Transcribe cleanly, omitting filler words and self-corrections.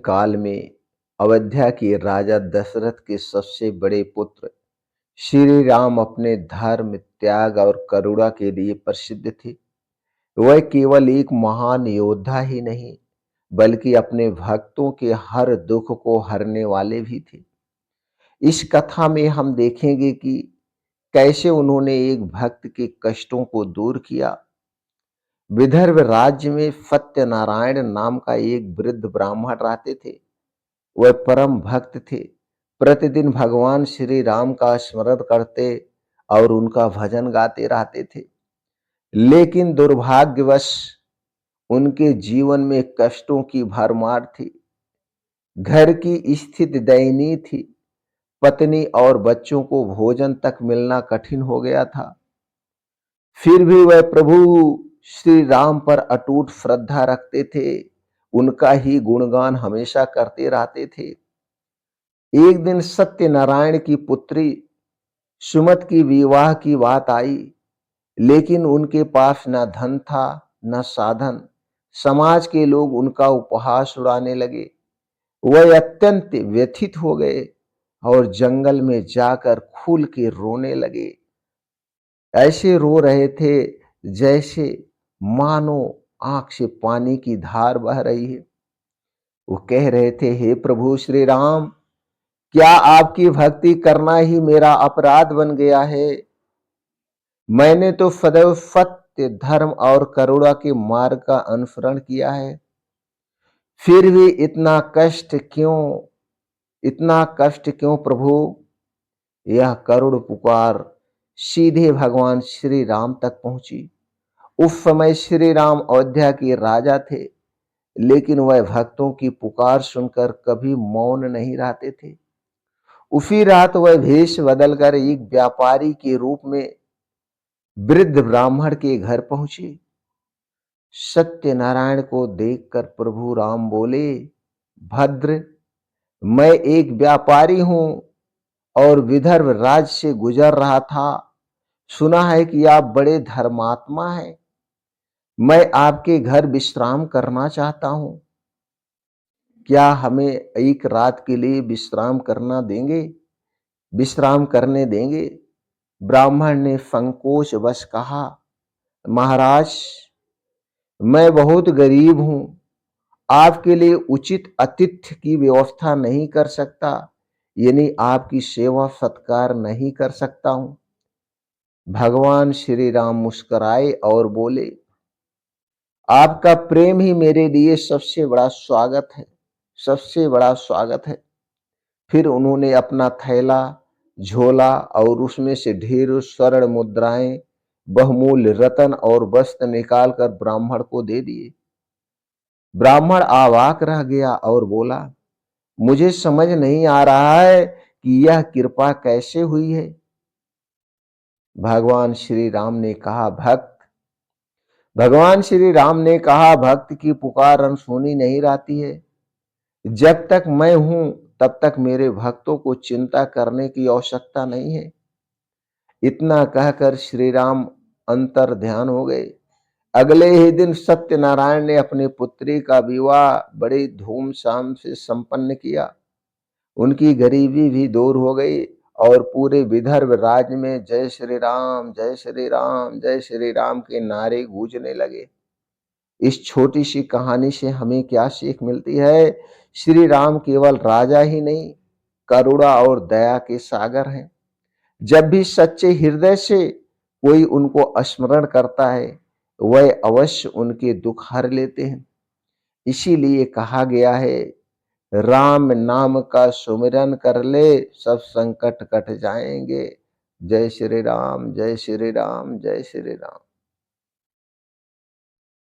काल में अयोध्या के राजा दशरथ के सबसे बड़े पुत्र श्री राम अपने धर्म, त्याग और करुणा के लिए प्रसिद्ध थे। वह केवल एक महान योद्धा ही नहीं, बल्कि अपने भक्तों के हर दुख को हरने वाले भी थे। इस कथा में हम देखेंगे कि कैसे उन्होंने एक भक्त के कष्टों को दूर किया। विदर्भ राज्य में सत्यनारायण नाम का एक वृद्ध ब्राह्मण रहते थे। वह परम भक्त थे। प्रतिदिन भगवान श्री राम का स्मरण करते और उनका भजन गाते रहते थे। लेकिन दुर्भाग्यवश उनके जीवन में कष्टों की भरमार थी। घर की स्थिति दयनीय थी। पत्नी और बच्चों को भोजन तक मिलना कठिन हो गया था। फिर भी वह प्रभु श्री राम पर अटूट श्रद्धा रखते थे। उनका ही गुणगान हमेशा करते रहते थे। एक दिन सत्यनारायण की पुत्री सुमत की विवाह की बात आई, लेकिन उनके पास न धन था न साधन। समाज के लोग उनका उपहास उड़ाने लगे। वह अत्यंत व्यथित हो गए और जंगल में जाकर खुल के रोने लगे। ऐसे रो रहे थे जैसे मानो आंख से पानी की धार बह रही है। वो कह रहे थे, हे प्रभु श्री राम, क्या आपकी भक्ति करना ही मेरा अपराध बन गया है? मैंने तो सदैव सत्य, धर्म और करुणा के मार्ग का अनुसरण किया है। फिर भी इतना कष्ट क्यों प्रभु? यह करुण पुकार सीधे भगवान श्री राम तक पहुंची। उस समय श्री राम अयोध्या के राजा थे, लेकिन वह भक्तों की पुकार सुनकर कभी मौन नहीं रहते थे। उसी रात वह भेष बदलकर एक व्यापारी के रूप में वृद्ध ब्राह्मण के घर पहुंचे। सत्यनारायण को देखकर प्रभु राम बोले, भद्र, मैं एक व्यापारी हूं और विदर्भ राज्य से गुजर रहा था। सुना है कि आप बड़े धर्मात्मा हैं। मैं आपके घर विश्राम करना चाहता हूं। क्या हमें एक रात के लिए विश्राम करने देंगे? ब्राह्मण ने संकोच वश कहा, महाराज, मैं बहुत गरीब हूं। आपके लिए उचित आतिथ्य की व्यवस्था नहीं कर सकता, यानी आपकी सेवा सत्कार नहीं कर सकता हूं। भगवान श्री राम मुस्कुराए और बोले, आपका प्रेम ही मेरे लिए सबसे बड़ा स्वागत है। फिर उन्होंने अपना थैला, झोला और उसमें से ढेरों स्वर्ण मुद्राएं, बहुमूल्य रत्न और वस्त्र निकालकर ब्राह्मण को दे दिए। ब्राह्मण अवाक रह गया और बोला, मुझे समझ नहीं आ रहा है कि यह कृपा कैसे हुई है। भगवान श्री राम ने कहा, भक्त की पुकार अनसुनी नहीं रहती है। जब तक मैं हूं तब तक मेरे भक्तों को चिंता करने की आवश्यकता नहीं है। इतना कहकर श्री राम अंतर ध्यान हो गए। अगले ही दिन सत्यनारायण ने अपनी पुत्री का विवाह बड़ी धूमधाम से संपन्न किया। उनकी गरीबी भी दूर हो गई और पूरे विदर्भ राज्य में जय श्री राम, जय श्री राम, जय श्री राम के नारे गूंजने लगे। इस छोटी सी कहानी से हमें क्या सीख मिलती है? श्री राम केवल राजा ही नहीं, करुणा और दया के सागर हैं। जब भी सच्चे हृदय से कोई उनको स्मरण करता है, वह अवश्य उनके दुख हर लेते हैं। इसीलिए कहा गया है, राम नाम का सुमिरन कर ले, सब संकट कट जाएंगे। जय श्री राम, जय श्री राम, जय श्री राम।